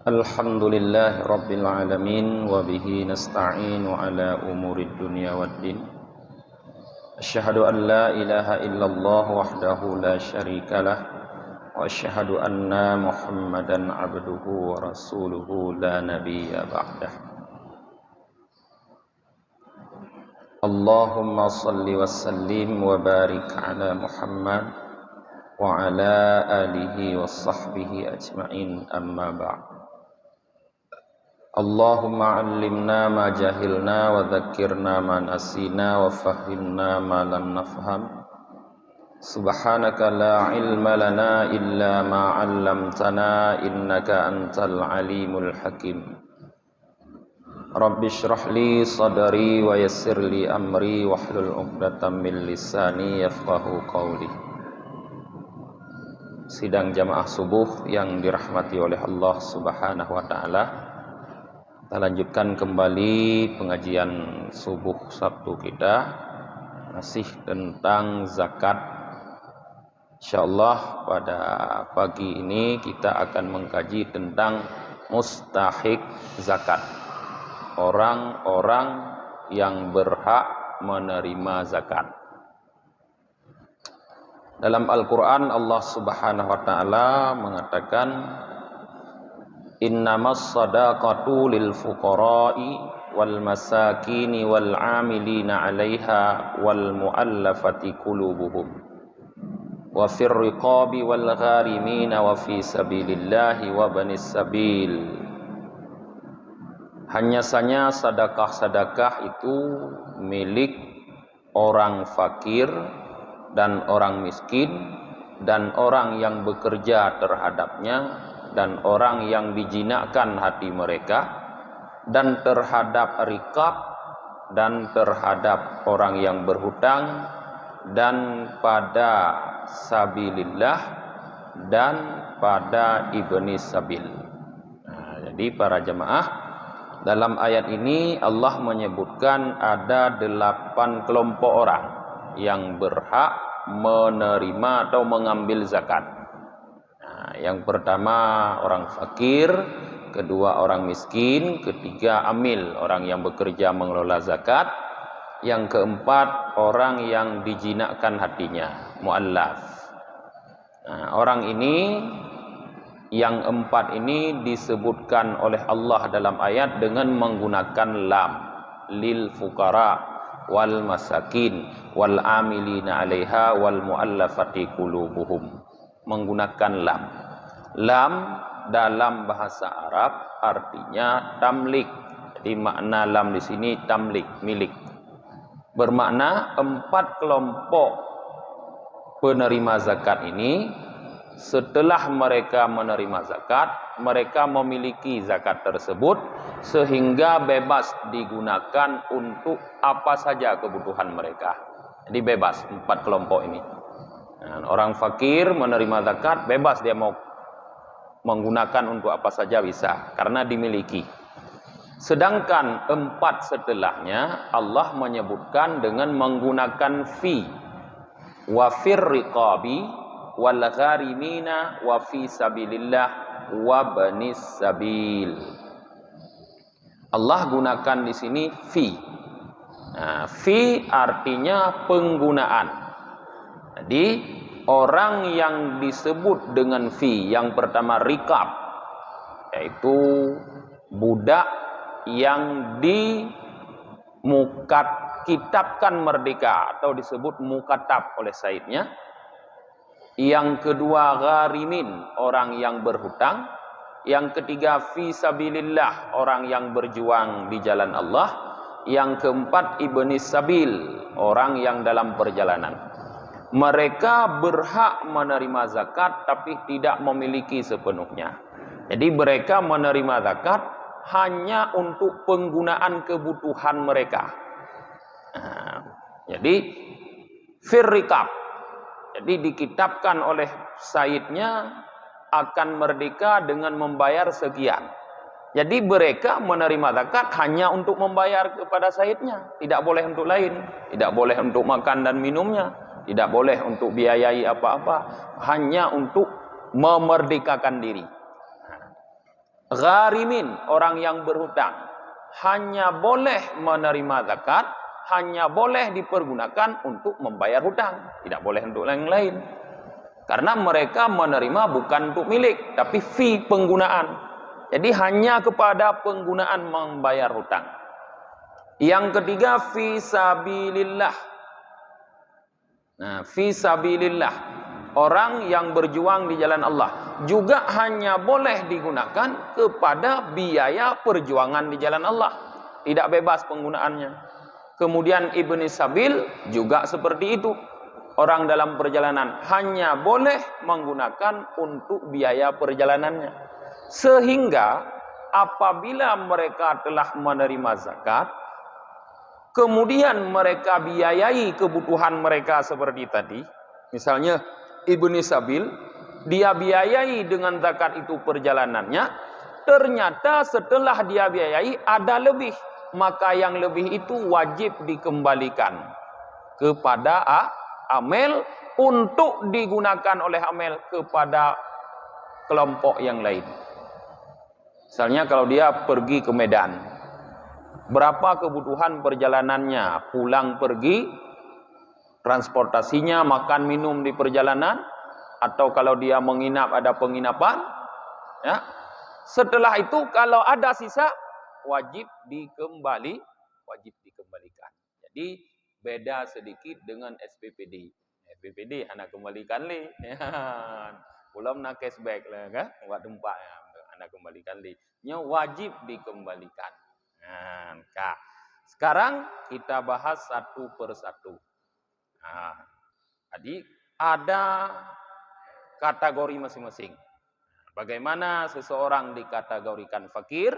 Alhamdulillah Rabbil Alamin wa bihi nasta'inu ala umurid dunya waddin. Asyhadu an la ilaha illallah wahdahu la syarikalah wa asyhadu anna Muhammadan abduhu wa rasuluhu la nabiyya ba'dah. Allahumma salli wa sallim wa barik ala Muhammad wa ala alihi wa sahbihi ajma'in, amma ba'd. Allahumma 'allimna ma jahilna wa dhakkirna ma nasina wa fahhimna ma lam nafham. Subhanaka la ilma lana illa ma 'allamtana innaka antal alimul hakim. Rabbi shrah li sadri wa yassir li amri wahlul 'uqdatam min lisani yafqahu qawli. Sidang jamaah subuh yang dirahmati oleh Allah Subhanahu wa taala. Kita lanjutkan kembali pengajian subuh Sabtu kita, masih tentang zakat. Insyaallah pada pagi ini kita akan mengkaji tentang mustahik zakat. Orang-orang yang berhak menerima zakat. Dalam Al-Quran Allah Subhanahu wa taala mengatakan, innamas sadaqatu lil fuqara'i wal masakini wal 'amilina 'alaiha wal mu'allafati qulubuhum wa fir riqabi wal gharimina wa fi sabilillahi wa banis sabil. Hanya saja sedekah-sedekah itu milik orang fakir dan orang miskin dan orang yang bekerja terhadapnya dan orang yang dijinakkan hati mereka dan terhadap rikab dan terhadap orang yang berhutang dan pada sabilillah dan pada ibni sabil. Jadi para jemaah, dalam ayat ini Allah menyebutkan ada 8 kelompok orang yang berhak menerima atau mengambil zakat. Yang pertama orang fakir, kedua orang miskin, ketiga amil, orang yang bekerja mengelola zakat, yang keempat orang yang dijinakkan hatinya, muallaf. Orang ini, yang empat ini disebutkan oleh Allah dalam ayat dengan menggunakan lam, lil fuqara wal masakin wal amilina 'alaiha wal muallafati qulubuhum, menggunakan lam. Lam dalam bahasa Arab artinya tamlik. Jadi makna lam di sini tamlik, milik. Bermakna 4 kelompok penerima zakat ini, setelah mereka menerima zakat, mereka memiliki zakat tersebut sehingga bebas digunakan untuk apa saja kebutuhan mereka. Jadi bebas 4 kelompok ini. Orang fakir menerima zakat, bebas dia mau menggunakan untuk apa saja bisa, karena dimiliki. Sedangkan 4 setelahnya Allah menyebutkan dengan menggunakan fi, wa fir riqabi wal gharimina wa fi sabilillah wa banis sabil. Allah gunakan di sini fi. Fi artinya penggunaan. Jadi orang yang disebut dengan fi, yang pertama rikab, yaitu budak yang kitabkan merdeka atau disebut mukatab oleh saidnya. Yang kedua gharimin, orang yang berhutang. Yang ketiga fi sabilillah, orang yang berjuang di jalan Allah. Yang keempat ibnis sabil, orang yang dalam perjalanan. Mereka berhak menerima zakat tapi tidak memiliki sepenuhnya. Jadi mereka menerima zakat hanya untuk penggunaan kebutuhan mereka. Jadi firrikab, jadi dikitabkan oleh saidnya akan merdeka dengan membayar sekian. Jadi mereka menerima zakat hanya untuk membayar kepada saidnya, tidak boleh untuk lain, tidak boleh untuk makan dan minumnya, tidak boleh untuk biayai apa-apa, hanya untuk memerdekakan diri. Gharimin, orang yang berhutang, hanya boleh menerima zakat, hanya boleh dipergunakan untuk membayar hutang, tidak boleh untuk yang lain. Karena mereka menerima bukan untuk milik, tapi fee penggunaan. Jadi hanya kepada penggunaan membayar hutang. Yang ketiga, fisabilillah. Nah, fisabilillah, orang yang berjuang di jalan Allah, juga hanya boleh digunakan kepada biaya perjuangan di jalan Allah, tidak bebas penggunaannya. Kemudian ibni sabil juga seperti itu, orang dalam perjalanan hanya boleh menggunakan untuk biaya perjalanannya. Sehingga apabila mereka telah menerima zakat, kemudian mereka biayai kebutuhan mereka seperti tadi, misalnya ibni sabil, dia biayai dengan zakat itu perjalanannya, ternyata setelah dia biayai ada lebih, maka yang lebih itu wajib dikembalikan kepada amil untuk digunakan oleh amil kepada kelompok yang lain. Misalnya kalau dia pergi ke Medan, berapa kebutuhan perjalanannya, pulang pergi, transportasinya, makan minum di perjalanan, atau kalau dia menginap ada penginapan, ya. Setelah itu kalau ada sisa wajib dikembalikan. Jadi beda sedikit dengan SPPD. SPPD anak kembalikan li, ya. Belum nak cashback lah, kan? Buat tempat anak kembalikan li. Nya wajib dikembalikan. Nah, sekarang kita bahas satu persatu. Nah, tadi ada kategori masing-masing. Bagaimana seseorang dikategorikan fakir,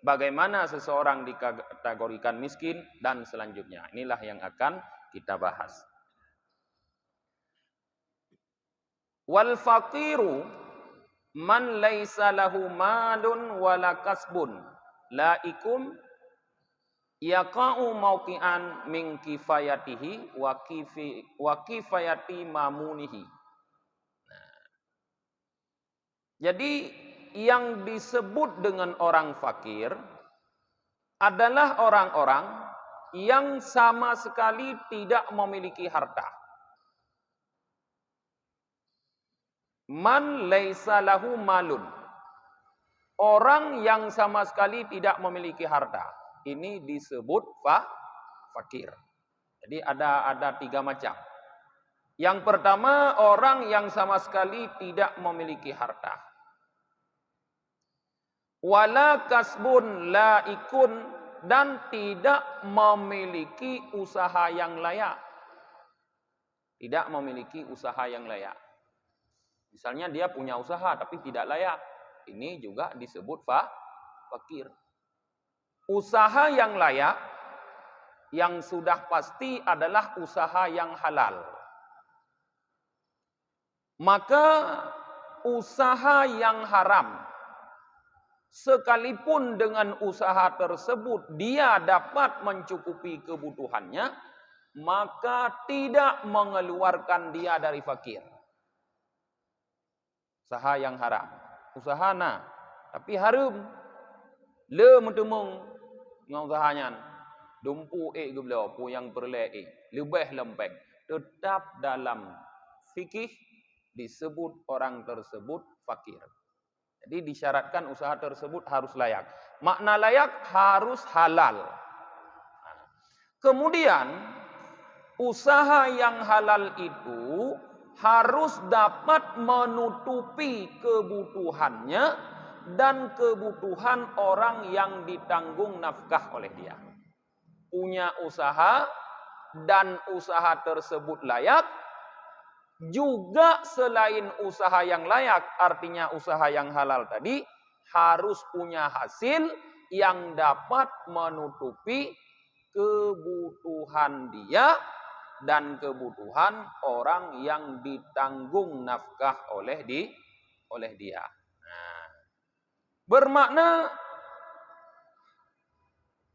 bagaimana seseorang dikategorikan miskin, dan selanjutnya. Inilah yang akan kita bahas. Wal faqiru man laisa lahu malun wala kasbun laikum yaqa'u mauqi'an min kifayatihi wa kifayati mamunihi. Nah, jadi yang disebut dengan orang fakir adalah orang-orang yang sama sekali tidak memiliki harta. Man laisa lahu malun, orang yang sama sekali tidak memiliki harta, ini disebut fakir. Jadi ada tiga macam. Yang pertama, orang yang sama sekali tidak memiliki harta. Wala kasbun laikun, dan tidak memiliki usaha yang layak. Tidak memiliki usaha yang layak. Misalnya dia punya usaha tapi tidak layak, ini juga disebut fakir. Usaha yang layak, yang sudah pasti adalah usaha yang halal. Maka usaha yang haram, sekalipun dengan usaha tersebut dia dapat mencukupi kebutuhannya, maka tidak mengeluarkan dia dari fakir. Usaha yang haram, usaha na, tapi harum. Le mentemung dengan usahanya, dumpu geblo pu yang perle lebih lempeng, tetap dalam fikih disebut orang tersebut fakir. Jadi disyaratkan usaha tersebut harus layak. Makna layak harus halal. Kemudian usaha yang halal itu harus dapat menutupi kebutuhannya dan kebutuhan orang yang ditanggung nafkah oleh dia. Punya usaha dan usaha tersebut layak, juga selain usaha yang layak, artinya usaha yang halal tadi, harus punya hasil yang dapat menutupi kebutuhan dia dan kebutuhan orang yang ditanggung nafkah oleh dia. Nah, bermakna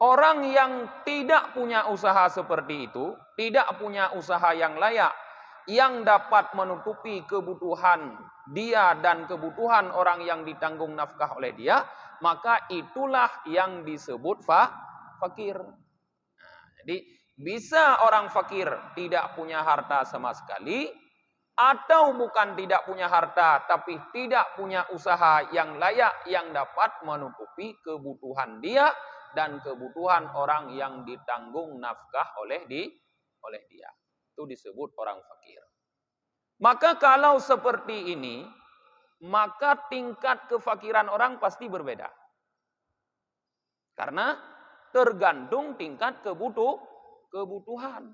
orang yang tidak punya usaha seperti itu, tidak punya usaha yang layak, yang dapat menutupi kebutuhan dia dan kebutuhan orang yang ditanggung nafkah oleh dia, maka itulah yang disebut fakir. Nah, jadi bisa orang fakir tidak punya harta sama sekali, atau bukan tidak punya harta, tapi tidak punya usaha yang layak yang dapat menutupi kebutuhan dia dan kebutuhan orang yang ditanggung nafkah oleh dia. Itu disebut orang fakir. Maka kalau seperti ini, maka tingkat kefakiran orang pasti berbeda. Karena tergantung tingkat kebutuhan.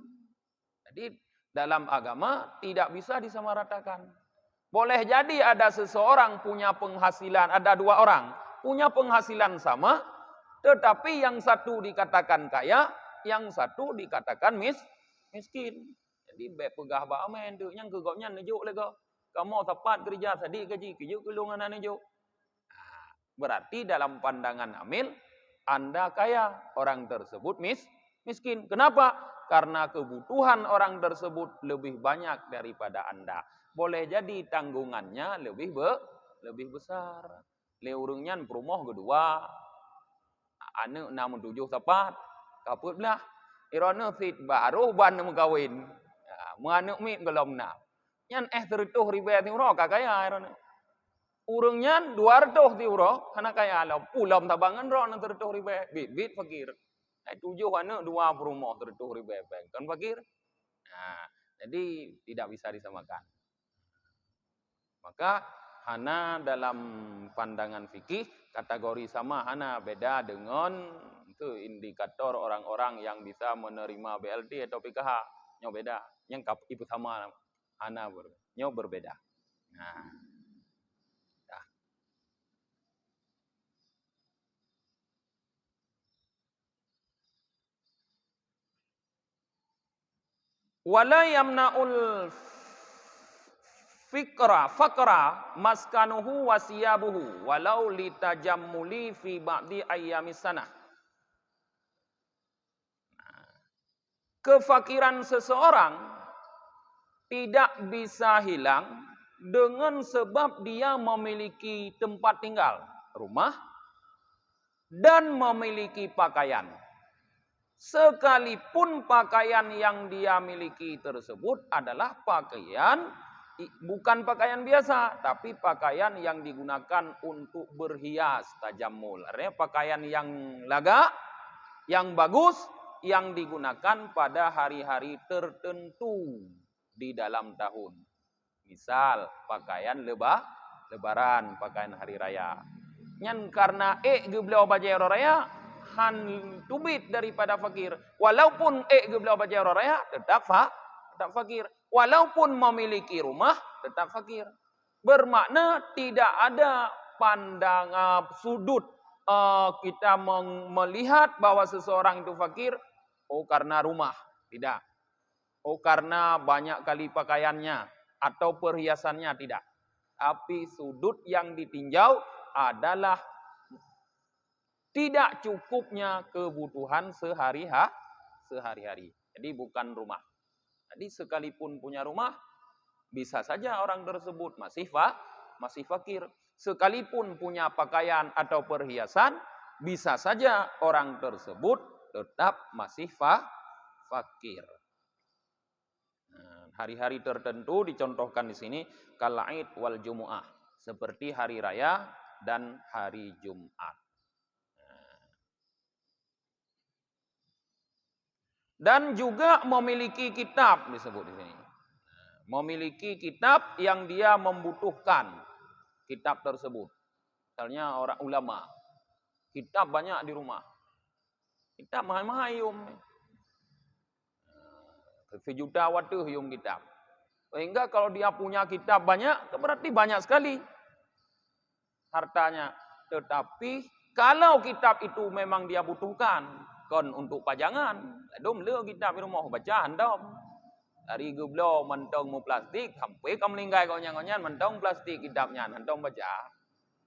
Jadi dalam agama tidak bisa disamaratakan. Boleh jadi ada seseorang punya penghasilan, ada dua orang punya penghasilan sama, tetapi yang satu dikatakan kaya, yang satu dikatakan miskin. Jadi pegah ba amen tu yang kegopnya nejuk lego. Kamu tepat kerja tadi gaji kejuk kelungan nejuk. Berarti dalam pandangan Amil, Anda kaya, orang tersebut miskin. Kenapa? Karena kebutuhan orang tersebut lebih banyak daripada Anda. Boleh jadi tanggungannya lebih besar. Leurungnya perumah kedua, anak 67 tepat, kaput belah. Irona fit baru ban mengkawin. Menganuk mit belum nak. Nyan tertuh ribe tiuro kakaya irona. Urungnya 200 tiuro, karena kaya alam. Ulam tabangan ro nang tertuh ribe. Bit fakir. 7 anak 2 perumah tertuh ribe. Kan fakir. Nah, jadi tidak bisa disamakan. Maka hana dalam pandangan fikih kategori sama hana beda dengan itu indikator orang-orang yang bisa menerima BLT atau PKH. Nyo beda. Yang itu sama hana nyo berbeda. Nah. Wala yamna'ul fakra maskanuhu wasiyabuhu walau litajammuli fi ba'di ayyamis sanah. Kefakiran seseorang tidak bisa hilang dengan sebab dia memiliki tempat tinggal, rumah, dan memiliki pakaian. Sekalipun pakaian yang dia miliki tersebut adalah pakaian, bukan pakaian biasa, tapi pakaian yang digunakan untuk berhias, tajammul. Artinya pakaian yang laga, yang bagus, yang digunakan pada hari-hari tertentu di dalam tahun. Misal pakaian lebaran, pakaian hari raya. Nyan karena geblau baju raya han tubit daripada fakir. Walaupun geblau baju raya tetap fakir. Walaupun memiliki rumah tetap fakir. Bermakna tidak ada pandangan sudut kita melihat bahwa seseorang itu fakir karena rumah, tidak. Karena banyak kali pakaiannya atau perhiasannya, tidak. Tapi sudut yang ditinjau adalah tidak cukupnya kebutuhan sehari-hari. Jadi bukan rumah. Jadi sekalipun punya rumah, bisa saja orang tersebut masih fakir. Sekalipun punya pakaian atau perhiasan, bisa saja orang tersebut tetap masih fakir. Hari-hari tertentu dicontohkan di sini kal-Aid wal Jumu'ah, seperti hari raya dan hari Jumat. Dan juga memiliki kitab disebut di sini. Memiliki kitab yang dia membutuhkan kitab tersebut. Misalnya orang ulama, kitab banyak di rumah. Kitab mahal-mahal sejuta waduh yum kitab. Sehingga kalau dia punya kitab banyak, berarti banyak sekali hartanya. Tetapi kalau kitab itu memang dia butuhkan, kon untuk pajangan, dom le kitab di rumah baca handom. Dari geblo mentong mu plastik, sampai kamu linggai kau nyangonyan mentong plastik kitabnya, handom baca.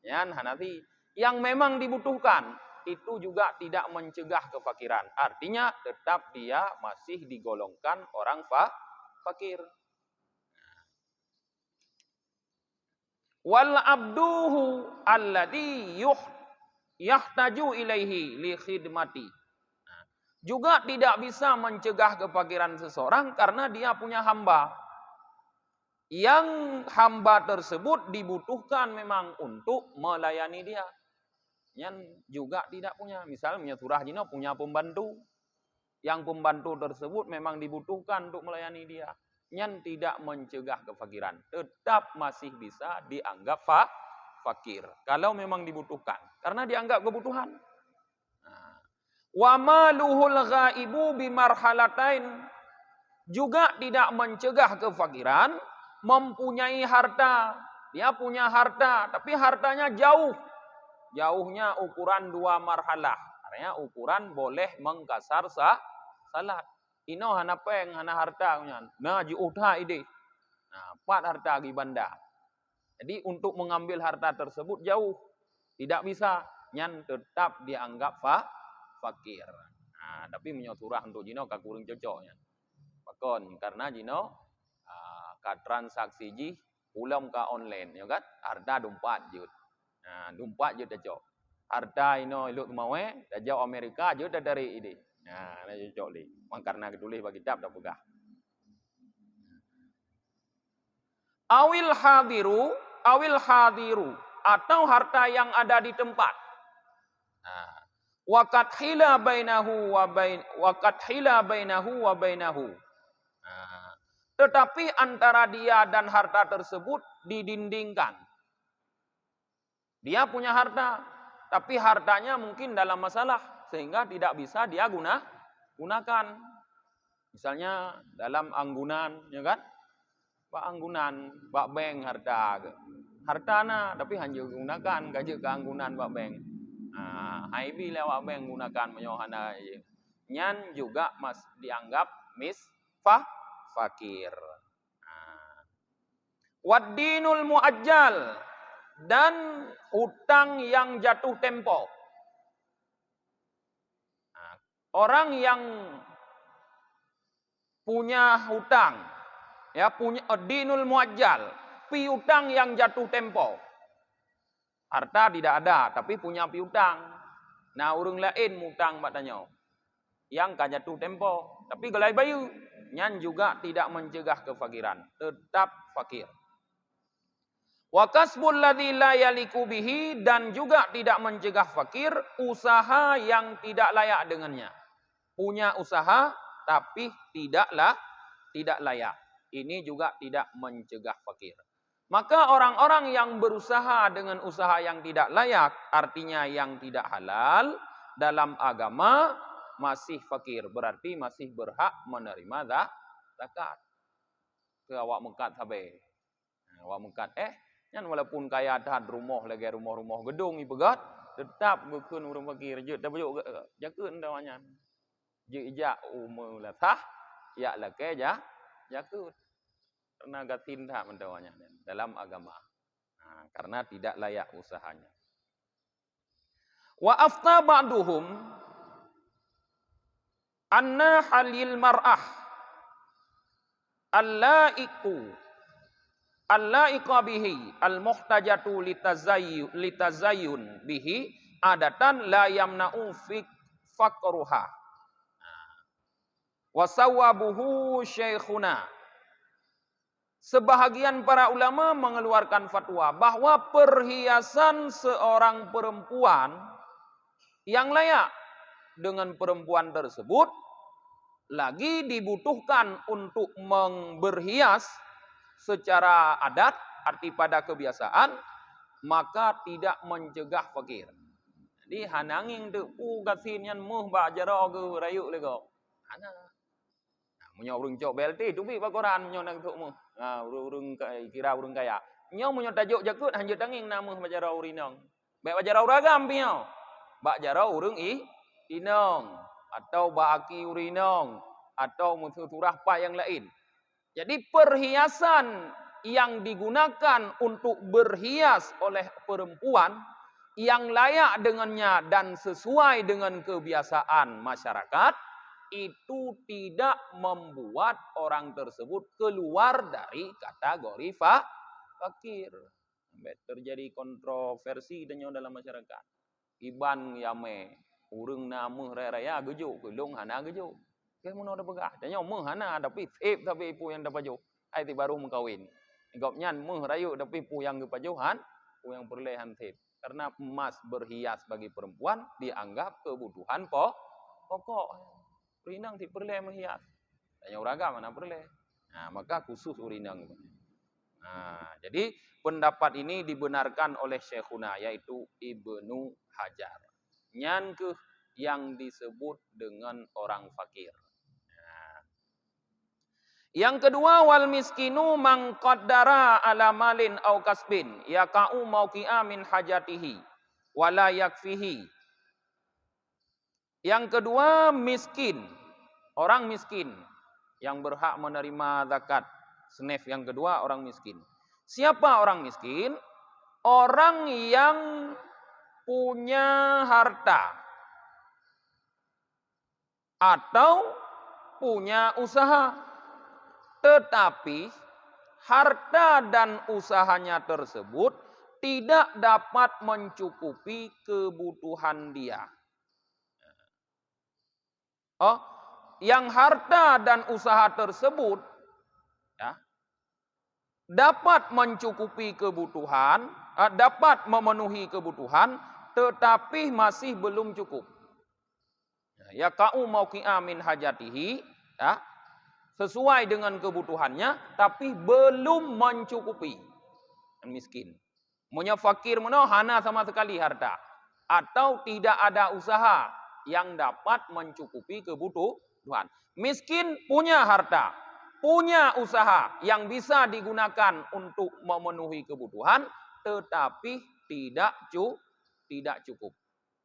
Yan hanati yang memang dibutuhkan itu juga tidak mencegah kefakiran. Artinya tetap dia masih digolongkan orang fakir. wal abduhu alladhi yahtaju ilaihi li khidmati. Juga tidak bisa mencegah kefakiran seseorang karena dia punya hamba. Yang hamba tersebut dibutuhkan memang untuk melayani dia. Yang juga tidak punya. Misalnya surah jino punya pembantu. Yang pembantu tersebut memang dibutuhkan untuk melayani dia. Yang tidak mencegah kefakiran. Tetap masih bisa dianggap fakir. Kalau memang dibutuhkan. Karena dianggap kebutuhan. Wa maluhul ghaibu bimarhalatain. Juga tidak mencegah kefakiran. Mempunyai harta. Dia punya harta. Tapi hartanya jauh. Jauhnya ukuran 2 marhalah. Artinya ukuran boleh mengkasar salat. Ino hana peng, hana harta. Nah, ju'udha ide. Nah, 4 harta di banda. Jadi untuk mengambil harta tersebut jauh. Tidak bisa. Nyan tetap dianggap fakir. Nah, tapi menyoturah untuk jino kakurung cocoknya. Bakon, karena jino ka transaksi ji ulam ka online. Ya kan? Harta 24 jut. Nah, 24 jut cocok. Harta ino iluk mawe, jauh Amerika jut dari ide. Nah, ini cocok li. Karena ketulis bagi kitab dah pegah. Awil hadiru atau harta yang ada di tempat. Nah, waqad hila bainahu wa bainahu. Nah, tetapi antara dia dan harta tersebut didindingkan. Dia punya harta, tapi hartanya mungkin dalam masalah sehingga tidak bisa dia gunakan. Misalnya dalam anggunan, ya kan? Pak anggunan, Pak bank harta. Hartana tapi hanya gunakan gaji keanggunan Pak bank. Nah, haibi lewat bank gunakan menyohana. Nyan juga mas dianggap fakir. Nah. Waddinul muajjal dan hutang yang jatuh tempo. Nah, orang yang punya hutang, ya punya dinul muajjal, piutang yang jatuh tempo. Harta tidak ada, tapi punya piutang. Nah, urang lain mutang batanya. Yang kan jatuh tempo, tapi gelai bayu, nyan juga tidak mencegah kefakiran, tetap fakir. Wa kasbul ladzi la yaliku bihi dan juga tidak mencegah fakir usaha yang tidak layak dengannya. Punya usaha tapi tidak layak. Ini juga tidak mencegah fakir. Maka orang-orang yang berusaha dengan usaha yang tidak layak, artinya yang tidak halal dalam agama masih fakir, berarti masih berhak menerima zakat. Ke awak mekat sabe. Awak mekat yang walaupun kaya tahan rumah lagi rumah-rumah gedung ibagat tetap bukan orang fakir je tapi jakeun dawanya je ija umur latah ya lake jakut karena gatin tak mendawanya dalam agama. Nah, karena tidak layak usahanya. Wa afta ba'duhum anna halil mar'ah allaiqa bihi al-muhtajatu litazayyun bihi adatan la yamna'u faqruha. Wa sawabuhu syekhuna. Sebahagian para ulama mengeluarkan fatwa bahwa perhiasan seorang perempuan yang layak dengan perempuan tersebut lagi dibutuhkan untuk berhias secara adat, arti pada kebiasaan, maka tidak mencegah fakir. Jadi hananging tu gasin yan muh ba jaro ke rayu lego. Ana. Nah, munyo urang cok BLT tu bi bakoran munyo nang tu muh. Nah, urang kira urang kaya. Nyo munyo tajuk jakut hanjut tanging namuh ba jaro urinong. Ba jaro ragam piyo. Ba jaro urang inong atau ba aki urinong atau muturah pa yang lain. Jadi perhiasan yang digunakan untuk berhias oleh perempuan yang layak dengannya dan sesuai dengan kebiasaan masyarakat itu tidak membuat orang tersebut keluar dari kategori fakir. Terjadi kontroversi danyo dalam masyarakat. Iban yame urang nama raya gejo gelung hana gejo. Ke mono ada begah. Danyo meh hana tapi tapi ipu yang dapat jo. Ai ti baru mengkawin. Igop nyan meh rayu tapi pu yang gepajohan, pu yang perlehan tip. Karena emas berhias bagi perempuan dianggap kebutuhan pokok. Urinang ti perle menghias. Danyo uraga mana perle. Nah, maka khusus urinang. Nah, jadi pendapat ini dibenarkan oleh Syekhuna yaitu Ibnu Hajar. Nyan ke yang disebut dengan orang fakir. Nah. Yang kedua wal miskinu man qaddara ala malin au kasbin yaqa'u mauqi'a min hajatihi wala yakfihi. Yang kedua miskin. Orang miskin yang berhak menerima zakat. Senef yang kedua orang miskin. Siapa orang miskin? Orang yang punya harta atau punya usaha, tetapi harta dan usahanya tersebut tidak dapat mencukupi kebutuhan dia. Oh, yang harta dan usaha tersebut ya, dapat mencukupi kebutuhan, dapat memenuhi kebutuhan, tetapi masih belum cukup. Ya ka'u mauqi'a min hajatihi, ya, sesuai dengan kebutuhannya, tapi belum mencukupi. Miskin. Punya fakir mana hana sama sekali harta, atau tidak ada usaha yang dapat mencukupi kebutuhan. Miskin punya harta, punya usaha yang bisa digunakan untuk memenuhi kebutuhan, tetapi tidak cukup.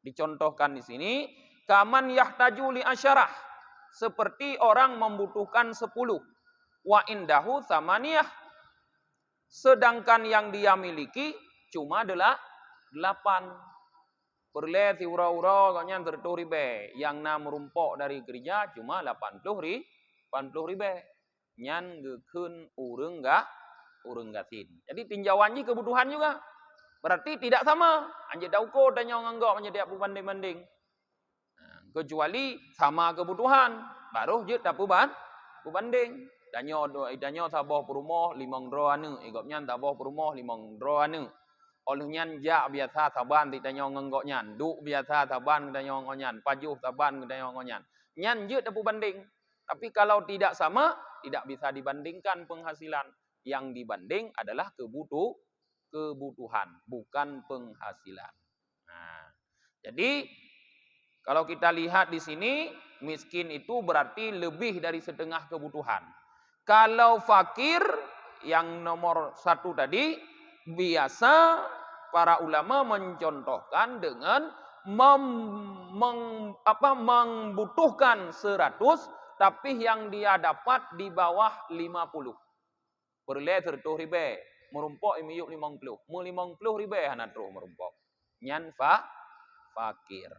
Dicontohkan di sini, kaman yahtaju li asyarah, seperti orang membutuhkan 10, wa indahu samaniyah, sedangkan yang dia miliki cuma 8. Perle ti ura-ura kanya tertu ribe, yang na merumpok dari gereja cuma 80 ribe. Nyan gekun urang gatin. Jadi tinjauannya kebutuhan juga. Berarti tidak sama. Anje dauko danyo nganggok menjadi apu banding-banding. Kecuali sama kebutuhan, baru je tapu banding. Danyo tabah perumah 5 dro anu, igopnya tabah perumah 5 dro anu. Oleh nyan ja biasa taban ti danyo nganggok nyan, du biasa taban danyo ngonyan, pajuh taban danyo ngonyan. Nyan je tapu banding. Tapi kalau tidak sama, tidak bisa dibandingkan penghasilan. Yang dibanding adalah kebutuhan, bukan penghasilan. Nah, jadi kalau kita lihat di sini, miskin itu berarti lebih dari setengah kebutuhan. Kalau fakir yang nomor 1 tadi, biasa para ulama mencontohkan dengan membutuhkan 100, tapi yang dia dapat di bawah 50. Perle tertuh ribe, merumpok imiyuk 50. Mu 50 ribe hanatro merumpok. Nyan fakir.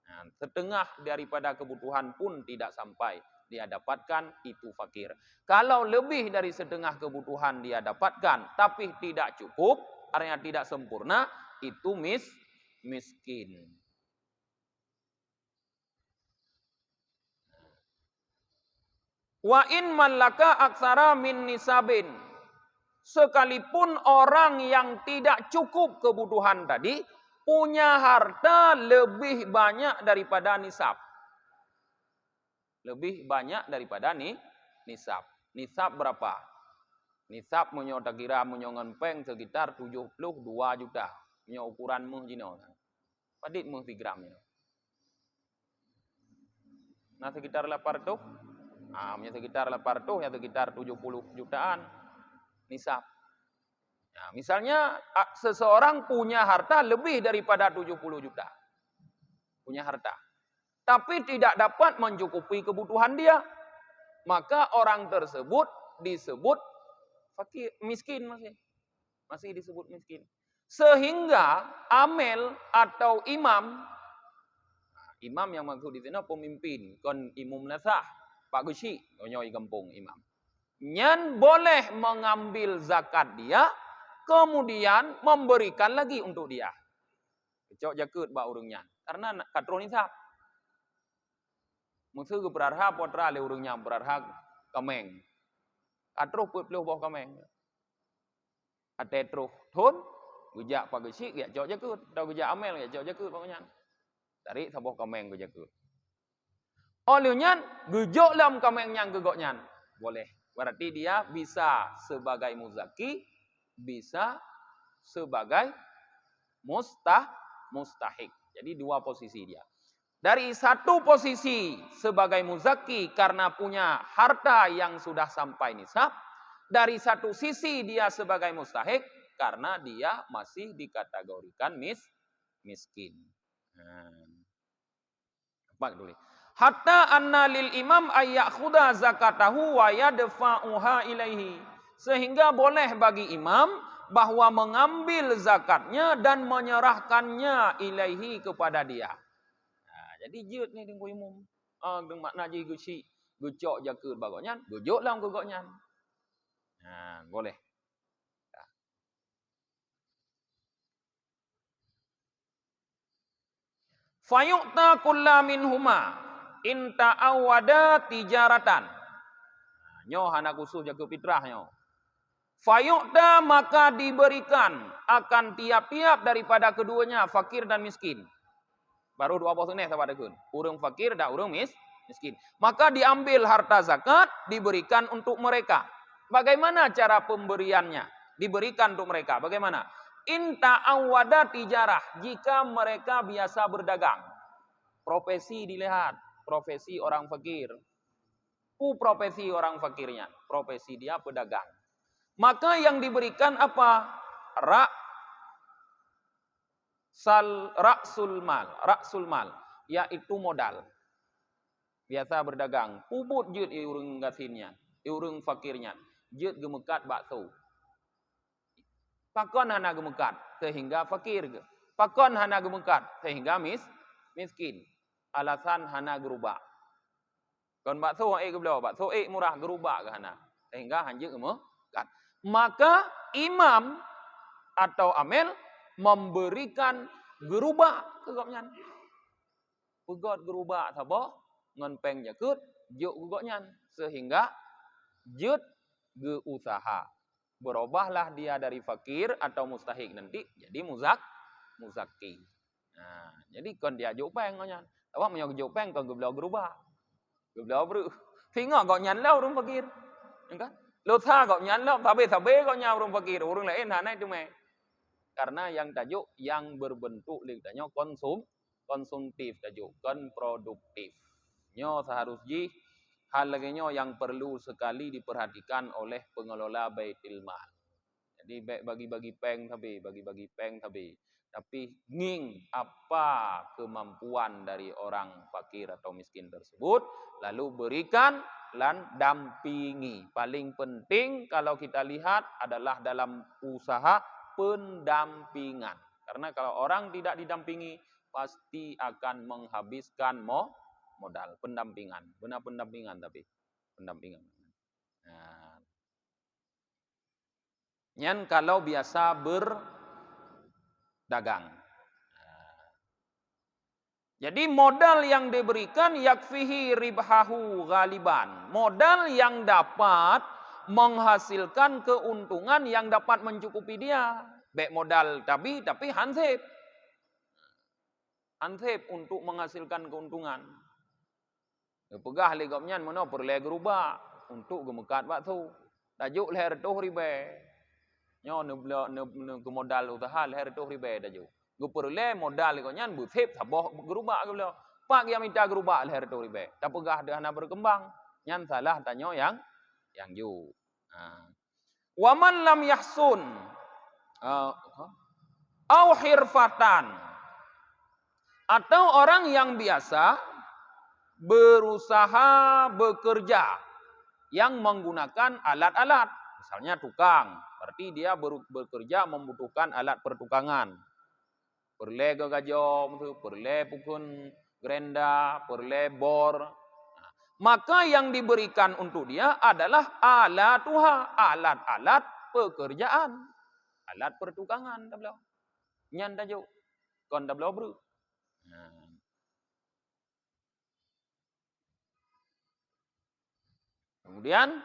Nah, setengah daripada kebutuhan pun tidak sampai dia dapatkan, itu fakir. Kalau lebih dari setengah kebutuhan dia dapatkan, tapi tidak cukup, artinya tidak sempurna, itu miskin. Wa in mallaka aksara min nisabin. Sekalipun orang yang tidak cukup kebutuhan tadi, punya harta lebih banyak daripada nisab. Lebih banyak daripada nisab. Nisab berapa? Nisab menyo tak kira menyo ngempeng sekitar 72 juta. Menyo ukuran meh jino. Padit meh 3 gram. Nah sekitar 800. Nah, menyo sekitar 800 ya sekitar 70 jutaan nisab. Nah, misalnya seseorang punya harta lebih daripada 70 juta. Punya harta. Tapi tidak dapat mencukupi kebutuhan dia. Maka orang tersebut disebut fakir, miskin masih disebut miskin. Sehingga amil atau imam yang maksud di sini pemimpin, kon imam nasah, Pak Gusi, nyoi kampung imam. Nyan boleh mengambil zakat dia kemudian memberikan lagi untuk dia. Cok jakut ba urungnya. Karena katro nisab. Musuh ke berarha potra le urungnya berarha kameng. Katro put lu boh kameng. Atetro thon gujak pagesik ya cok jakut. Dah gujak amel ya cok jakut pokoknya. Tarik saboh kameng gujak jakut. Olehnya gujok lam kameng yang gegoknya. Boleh. Berarti dia bisa sebagai muzaki, bisa sebagai mustahik. Jadi dua posisi dia. Dari satu posisi sebagai muzaki karena punya harta yang sudah sampai nisab. Dari satu sisi dia sebagai mustahik karena dia masih dikategorikan miskin. Apa dulu? Hatta anna lil imam ayyakhudha zakatahu wa yadfa'uha ilaihi. Sehingga boleh bagi imam bahwa mengambil zakatnya dan menyerahkannya ilaihi kepada dia. Nah, jadi jut ni dengan imam. Dengan makna je guci, gucok jakut bagoknya, gujuk lah gugoknya. Nah, boleh. Fayu'ta kulla minhuma in ta'awwada tijaratan. Nyo hana khusus jaga fitrah nyo. Fayu'ta maka diberikan akan tiap-tiap daripada keduanya fakir dan miskin. Baru dua posisi nih sahabat dekun. Urung fakir dan urung miskin. Maka diambil harta zakat diberikan untuk mereka. Bagaimana cara pemberiannya? Diberikan untuk mereka. Bagaimana? In ta'awwada tijarah. Jika mereka biasa berdagang. Profesi dilihat. Profesi orang fakir. Profesi orang fakirnya. Profesi dia pedagang. Maka yang diberikan apa? Ra'sul mal. Yaitu modal. Biasa berdagang. Pubut jut urung gasinnya. Urung fakirnya. Jut gemekat bakso. Pakon hana gemekat. Sehingga fakir. Pakon hana gemekat. Sehingga miskin. Alasan hana gerubak. Kon bakso ke belau. Bakso murah gerubak ke hana. Sehingga hanjik gemekat. Maka imam atau amil memberikan gerubak ke goknya. Pegot gerubak sabo ngenpeng jakut juk goknya sehingga jut ge usaha. Berubahlah dia dari fakir atau mustahik nanti jadi muzaki. Nah, jadi kon dia juk peng goknya. Awak menyo juk peng kon geblau gerubak. Geblau bru. Tengok goknya lah urang fakir. Kan? Lo tha goknya lah sabe goknya urang fakir. Urang lain hana itu meh. Karena yang tajuk yang berbentuk lihatnya konsumtif tajuk kan produktif. Nyo seharusnya hal lagi nyo yang perlu sekali diperhatikan oleh pengelola Baitul Mal. Jadi bagi-bagi peng tapi nging apa kemampuan dari orang fakir atau miskin tersebut lalu berikan dan dampingi. Paling penting kalau kita lihat adalah dalam usaha pendampingan. Karena kalau orang tidak didampingi pasti akan menghabiskan modal. Pendampingan. Benar pendampingan tapi. Pendampingan. Nah. Nyan kalau biasa berdagang. Jadi modal yang diberikan yakfihi ribhahu ghaliban. Modal yang dapat menghasilkan keuntungan yang dapat mencukupi dia. Baik modal tapi hansip. Hansip untuk menghasilkan keuntungan. Pegah legopnya mana perle gerubak untuk gemekat bakso. Tajuk leher tuh ribe. Nyo ne modal usaha leher tuh ribe tajuk. Gu perle modal legopnya busip saboh gerubak geblo. Pak yang minta gerubak leher tuh ribe. Tak pegah dehana berkembang. Nyan salah tanyo yang ju. Waman lam yahsun au hirfatan atau orang yang biasa berusaha bekerja yang menggunakan alat-alat, misalnya tukang, berarti dia bekerja membutuhkan alat pertukangan. Perle gajom, perle pukun gerenda, perle bor. Maka yang diberikan untuk dia adalah alat pekerjaan. Alat pertukangan dah belau. Nyan tajuk. Kon dah belau bru. Kemudian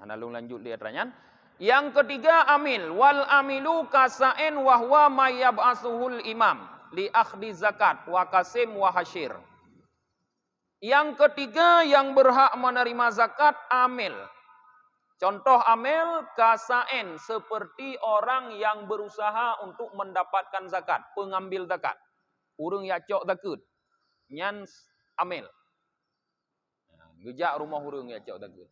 nalung lanjut lihat ranyan. Yang ketiga amil, wal amilu kasain wa huwa mayyab'asuhul imam li akhdi zakat wa kasim wa hasyir. Yang ketiga yang berhak menerima zakat amil. Contoh amil kasain seperti orang yang berusaha untuk mendapatkan zakat, pengambil zakat. Urang yak cok zakat. Nyan amil. Gejak rumah urang yak cok zakat.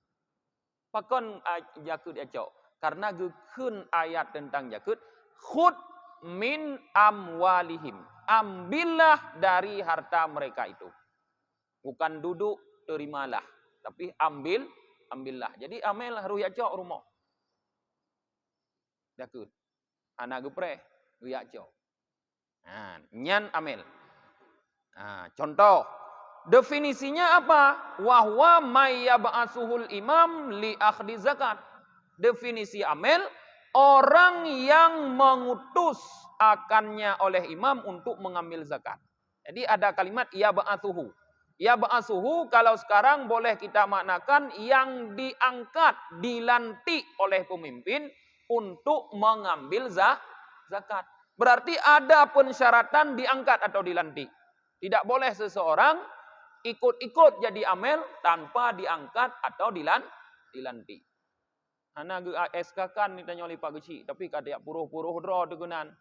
Pakon zakat yak cok. Karena gekun ayat tentang zakat, khud min amwalihim. Ambillah dari harta mereka itu. Bukan duduk terimalah, tapi ambillah. Jadi amil harus yak cok rumah. Zakat. Anak gepreh yak cok. Nyan amil. Contoh, definisinya apa? Wahwa mayyab'asuhul imam li akhdi zakat. Definisi amil, orang yang mengutus akannya oleh imam untuk mengambil zakat. Jadi ada kalimat yab'atsuhu. Yab'atsuhu kalau sekarang boleh kita maknakan yang diangkat, dilantik oleh pemimpin untuk mengambil zakat. Berarti ada pensyaratan diangkat atau dilantik. Tidak boleh seseorang ikut-ikut jadi amil tanpa diangkat atau dilantik. Ana SK kan ditanya oleh Pak Geci, tapi kadak puruh-puruh draw degunan.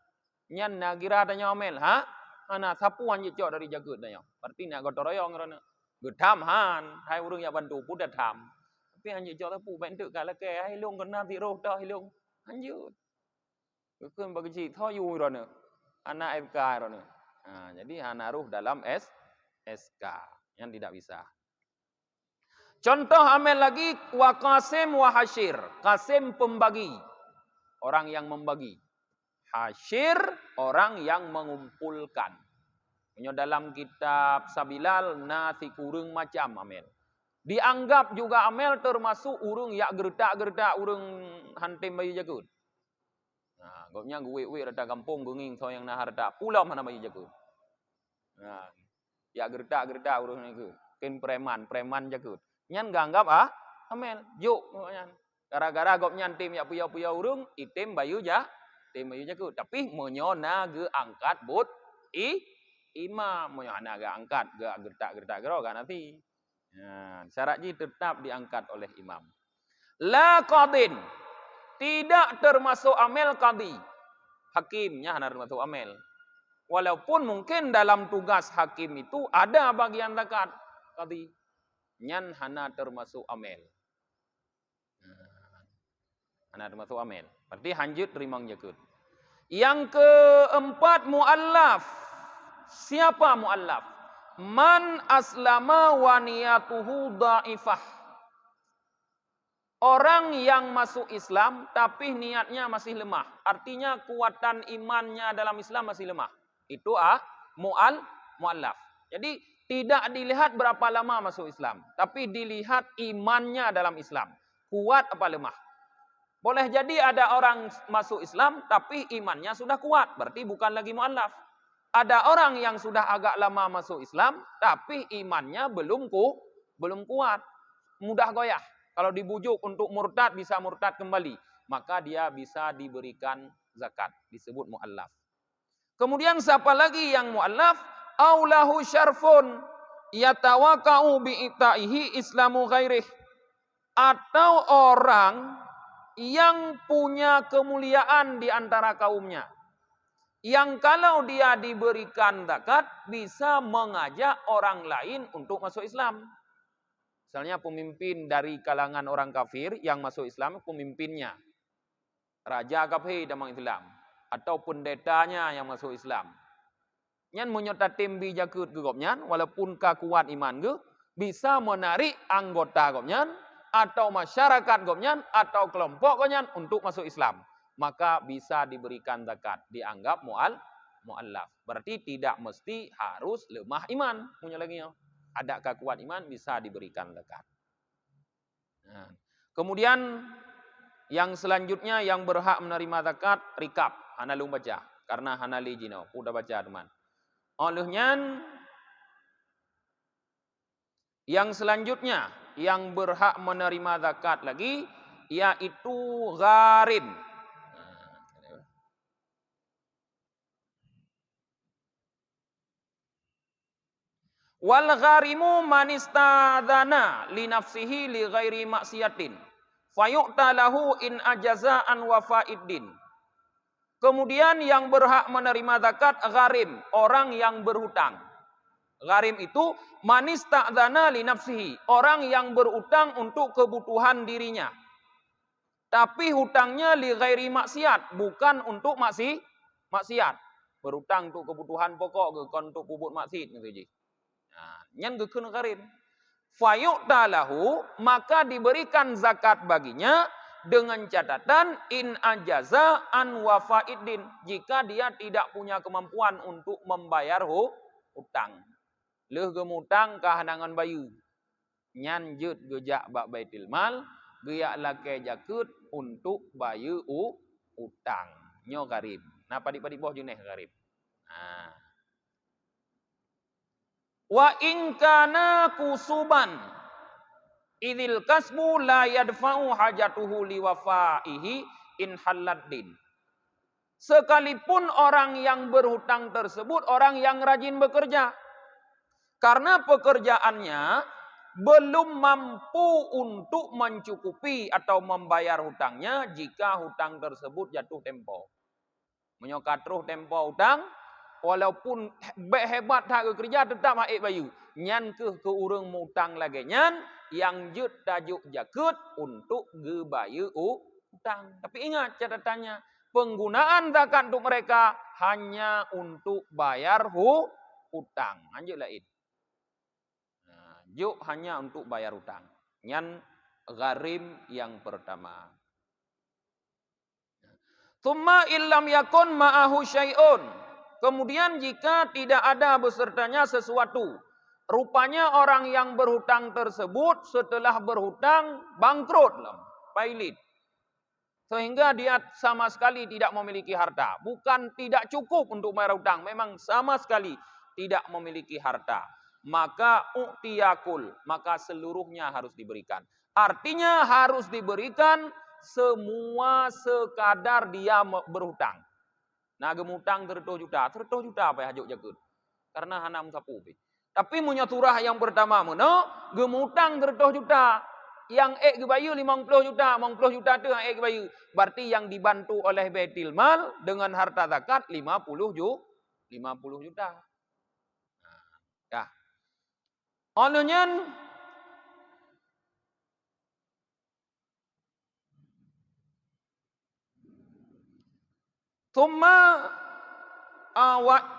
Nyan nagira tanya amil, ha? Ana sapu anje cok dari jagut tanya. Berarti nak gotong royong rana. Gedam han, hai urang ya bantu pun dah tham. Tapi anje cok sapu bentuk kala ke hai long kena ti roh dah hilong. Anjut. Keun Pak Geci thoyu rana. Ana FK rana. Jadi ana ruh dalam SK yang tidak bisa. Contoh amil lagi wa qasim wa hasyir. Qasim pembagi, orang yang membagi. Hasyir orang yang mengumpulkan. Punya dalam kitab Sabilal nasi kurung macam amil. Dianggap juga amil termasuk urung yak gerdak-gerdak urung hantim bayu jagut. Gopnya gue rada kampung genging so yang nah harta pulau mana bayu jagut. Yak gerdak-gerdak urung jagut. Ken preman jagut. Nyan ganggap amel juk nyan. Gara-gara gop nyan tim ya puya-puya urung, itim bayu jagut. Tapi menyona ge angkat but imam menyona ge angkat ge gertak-gertak gero kan nanti. Syarat ji tetap diangkat oleh imam. La qadin. Tidak termasuk amel qadi. Hakimnya hanya termasuk amel. Walaupun mungkin dalam tugas hakim itu ada bagian zakat qadi. Nyan hana termasuk amil. Hana termasuk amil. Berarti hanjut rimang jakut. Yang keempat mu'allaf. Siapa mu'allaf? Man aslama wa niyatuhu da'ifah. Orang yang masuk Islam tapi niatnya masih lemah. Artinya kuatan imannya dalam Islam masih lemah. Itu mu'allaf. Jadi tidak dilihat berapa lama masuk Islam. Tapi dilihat imannya dalam Islam. Kuat apa lemah. Boleh jadi ada orang masuk Islam. Tapi imannya sudah kuat. Berarti bukan lagi mu'allaf. Ada orang yang sudah agak lama masuk Islam. Tapi imannya belum kuat. Mudah goyah. Kalau dibujuk untuk murtad bisa murtad kembali. Maka dia bisa diberikan zakat. Disebut mu'allaf. Kemudian siapa lagi yang mu'allaf? Aulahu syarfun yatawakau bi'itaihi islamu ghairih. Atau orang yang punya kemuliaan di antara kaumnya. Yang kalau dia diberikan zakat bisa mengajak orang lain untuk masuk Islam. Misalnya pemimpin dari kalangan orang kafir yang masuk Islam, pemimpinnya. Raja kafir dalam Islam. Atau pendetanya yang masuk Islam. Nyan menyota tembi jakut ke gopnyan, walaupun kuat iman ke, bisa menarik anggota gopnyan, atau masyarakat gopnyan, atau kelompok gopnyan untuk masuk Islam. Maka bisa diberikan zakat. Dianggap mu'allaf. Berarti tidak mesti harus lemah iman. Punya lagi ya. Ada kuat iman bisa diberikan zakat. Kemudian yang selanjutnya yang berhak menerima zakat rikab. Hana lung baca karena hana li jino. Udah baca teman. Olehnya yang selanjutnya yang berhak menerima zakat lagi yaitu gharim. Wal gharimu man istadzana li nafsihi li ghairi maksiatin fayu'ta lahu in ajaza an wafa'iddin. Kemudian yang berhak menerima zakat gharim, orang yang berhutang. Gharim itu man istadzana li nafsihi, orang yang berutang untuk kebutuhan dirinya. Tapi hutangnya li ghairi maksiat, bukan untuk maksiat. Berutang untuk kebutuhan pokok ke kon untuk puput maksiat gitu je. Nah, nyan gekun gharim. Fayu'ta lahu, maka diberikan zakat baginya dengan catatan in ajaza an wafa'iddin, jika dia tidak punya kemampuan untuk membayar hutang. Leh gemutang kahanangan bayu. Nyan jut gejak bak baitil mal, geyak lake jakut untuk bayu utang. Nyo gharib. Nah padik-padik boh juneh gharib. Nah. Wa in kana kusuban idil kasbu la yadfa'u hajatuhu liwafaihi in haladdin. Sekalipun orang yang berhutang tersebut orang yang rajin bekerja, karena pekerjaannya belum mampu untuk mencukupi atau membayar hutangnya jika hutang tersebut jatuh tempo. Menyokatruh tempo hutang, walaupun hebat hak kerja tetap maik bayu. Nyan ke urang mutang lagi nyan yang jut tajuk jakut untuk gebayu hutang. Tapi ingat catatannya, penggunaan zakat untuk mereka hanya untuk bayar hutang. Lanjut lain. Nah, juk hanya untuk bayar hutang. Nyan gharim yang pertama. Tsumma illam yakun ma'ahu syai'un. Kemudian jika tidak ada besertanya sesuatu. Rupanya orang yang berhutang tersebut setelah berhutang bangkrut, pailit. Sehingga dia sama sekali tidak memiliki harta. Bukan tidak cukup untuk bayar hutang, memang sama sekali tidak memiliki harta. Maka u'tiyakul, maka seluruhnya harus diberikan. Artinya harus diberikan semua sekadar dia berhutang. Nah gemutang 30 juta apa ya hajuk jakut. Karena hanam sapu. Tapi munyaturah yang pertama mana gemutang 30 juta. Yang gebayu 50 juta, 50 juta itu yang gebayu. Berarti yang dibantu oleh Baitul Mal dengan harta zakat 50 juta. Nah, olehnya Thumma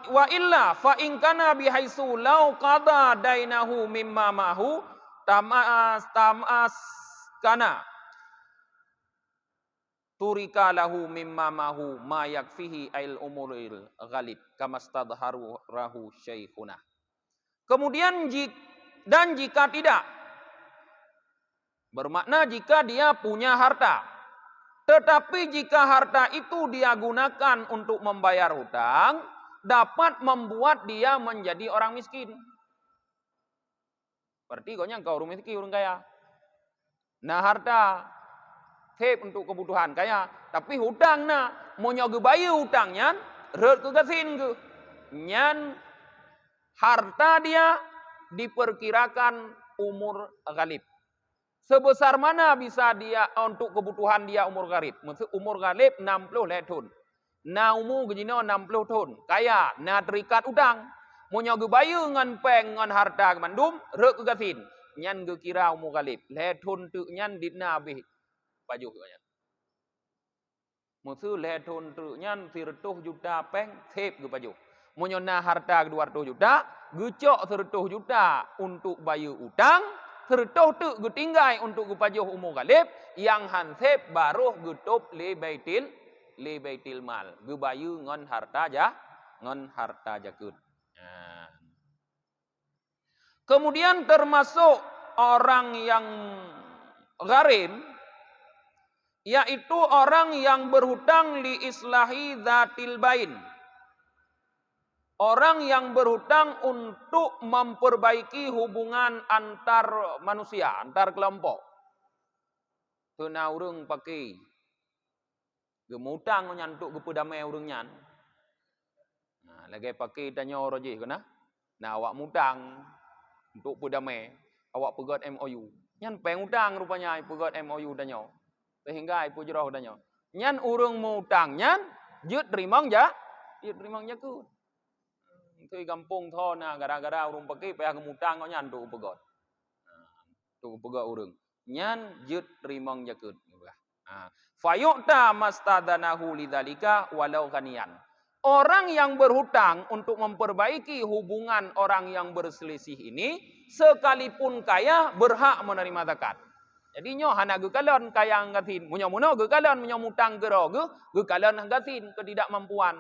wa illa fa in kana bihaisu law qada dainahu mimma mahu tamas kana turika lahu mimma mahu ma yakfihi ail umuril ghalib kama stadharu rahu syekhuna. Kemudian jika tidak, bermakna jika dia punya harta, tetapi jika harta itu dia gunakan untuk membayar hutang, dapat membuat dia menjadi orang miskin. Berarti kau orang miskin, orang kaya. Nah harta, save untuk kebutuhan kaya. Tapi hutang nah, mau nyoge bayu hutangnya, red ke gasin ke. Nyan harta dia diperkirakan umur ghalib. Sebesar mana bisa dia untuk kebutuhan dia umur ghalib? Maksud umur ghalib 60 tahun. Na umur gejino 60 tahun. Kaya, na terikat utang. Munyo gebayu ngan peng ngan harta mandum, rek ke gasin. Nyan ge kira umur ghalib. Tahun tu nyan ditna habis pajuh kaya. Maksud tahun tu nyan 100 juta peng sep ge pajuh. Munyo na harta 200 juta, gecok 100 juta untuk bayu utang. Sertoh tu getinggai untuk gepajuh umur ghalib yang hansep baruh getup li baitil mal gebayu ngon harta jakut. Nah. Kemudian termasuk orang yang gharim yaitu orang yang berhutang li islahi dzatil bain. Orang yang berhutang untuk memperbaiki hubungan antar manusia, antar kelompok. Tuna urang pakai gemutang nyantuk gepedamai urang nyan. Nah, lagi pakai tanya orang je kena. Nah, awak mutang untuk pedamai, awak pegot MOU. Nyan pengutang rupanya pegot MOU danyo. Sehingga ipu jerah danyo. Nyan urang mutang nyan, jut rimang ja, jut rimang jakut. Itu kampung tho na gara-gara urang pakai payah gemutang kau nyan tu pegot. Tu pegot urang. Nyan jut rimang jakut. Fayu'ta mastadanahu lidzalika walau ghaniyan. Orang yang berhutang untuk memperbaiki hubungan orang yang berselisih ini, sekalipun kaya berhak menerima zakat. Jadi nyo hana gekalon kaya ngatin, munyo-munyo gekalon munyo mutang gero gekalon ngatin ketidakmampuan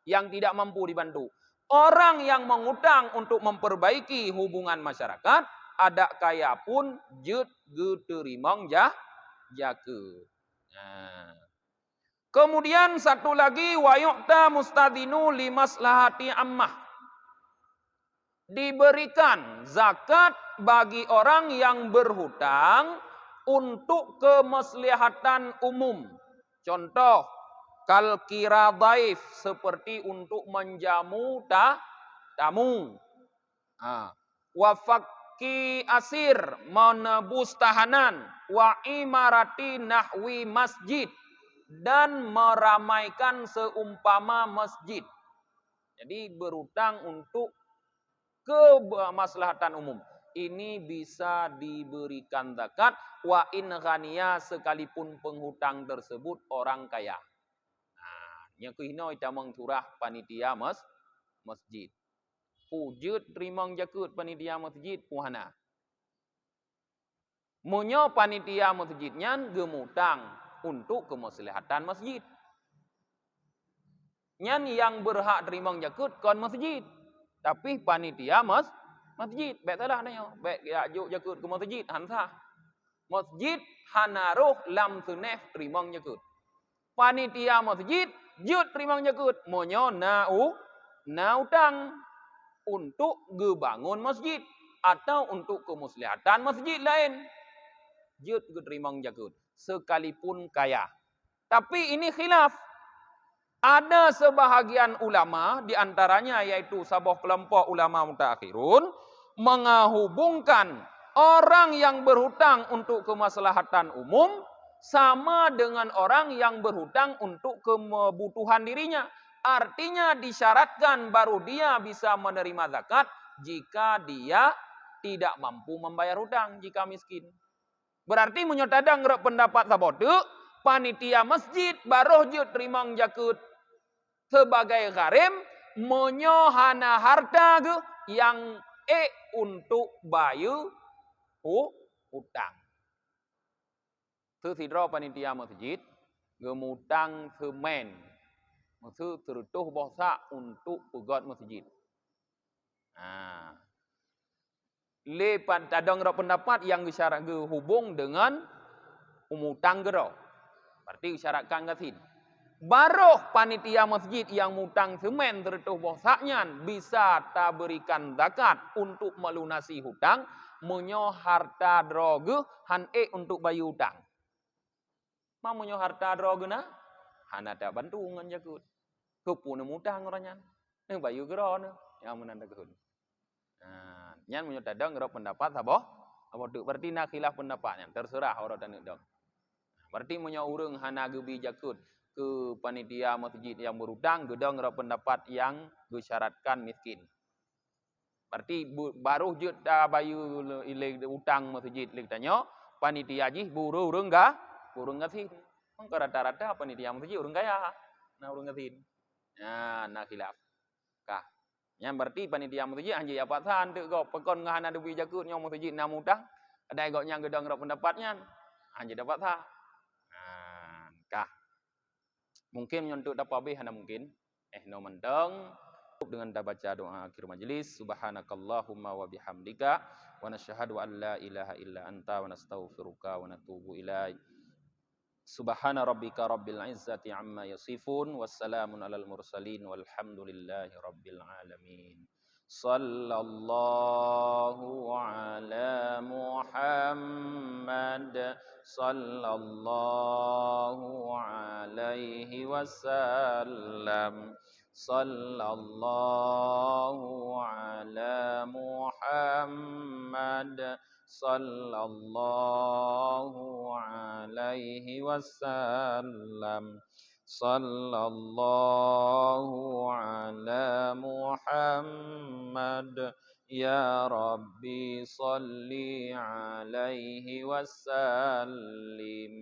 yang tidak mampu dibantu. Orang yang mengutang untuk memperbaiki hubungan masyarakat, ada kaya pun jut geterimang jakeut. Nah. Kemudian satu lagi wa yu'ta mustadinu limaslahati ammah. Diberikan zakat bagi orang yang berhutang untuk kemaslahatan umum. Contoh kal kira dhaif, seperti untuk menjamu tamu. Wa fakki asir, menebus tahanan, wa imarati nahwi masjid, dan meramaikan seumpama masjid. Jadi berhutang untuk kemaslahatan umum. Ini bisa diberikan zakat wa in ghaniya, sekalipun penghutang tersebut orang kaya. Nah, yang kehino ita mengturah panitia masjid. Pujud rimang jakut panitia masjid puhana. Munyo panitia masjidnya gemutang untuk kemaslahatan masjid. Nyan yang berhak terimang jakut kon masjid. Tapi panitia masjid. Baik talah nanya. Baik juk jakut ke masjid. Hansah. Masjid hanaruh lam sunef terimang jakut. Panitia masjid jut terimang jakut. Monyo na utang untuk gebangun masjid. Atau untuk kemaslahatan masjid lain. Jut terimang jakut. Sekalipun kaya. Tapi ini khilaf. Ada sebahagian ulama, diantaranya yaitu sebuah kelompok ulama mutaakhirun, menghubungkan orang yang berhutang untuk kemaslahatan umum sama dengan orang yang berhutang untuk kebutuhan dirinya. Artinya disyaratkan baru dia bisa menerima zakat jika dia tidak mampu membayar hutang, jika miskin. Berarti menyotadang pendapat sabote, panitia masjid baroh je terimang jakut sebagai gharim, menyohana harta yang untuk bayu hutang. Sesidro panitia masjid gemutang semen, maksud terutuh bosak untuk pegot masjid. Lepas tadang pendapat yang disyarat hubung dengan umutang gero. Berarti disyaratkan gasin. Baroh panitia masjid yang mutang semen tertuh bosaknya bisa tak berikan zakat untuk melunasi hutang, menyo harta droge han untuk bayu hutang. Ma menyo harta droge na han ada bantu ngan jakut. Kepune mutang orangnya. Nang bayu gero ne yang menanda kehun. Nah, nyan menyo tadang gero pendapat saboh. Apa tu berarti nak khilaf pendapatnya, terserah orang dan dong. Berarti menyo urang hana gebi jakut ke panitia masjid yang berhutang gedang pendapat yang disyaratkan miskin. Berarti baru jut bayu ile utang masjid lek tanyo panitia ji buru urang ngasin. Mangko rata-rata panitia masjid urang kaya. Nah urang ngasin. Nah khilaf. Kah. Yang berarti panitia masjid anje apa san tu go pekon ngahana dewi jakut nyo masjid nam utang. Ada go nyang gedang pendapatnya. Anje dapat sa. Kah. Mungkin untuk dapat habis hana mungkin. No menteng dengan baca doa akhir majlis. Subhanakallahumma wa bihamdika wa nasyhadu an la ilaha illa anta wa nastaghfiruka wa natubu ilaik. Subhana rabbika rabbil izzati amma yasifun. Wassalamun alal mursalin. Walhamdulillahi rabbil alamin. Sallallahu ala Muhammad. Sallallahu alaihi wasallam. Sallallahu ala Muhammad. Sallallahu alaihi wasallam. Sallallahu ala Muhammad. Ya Rabbi salli alaihi wasallim.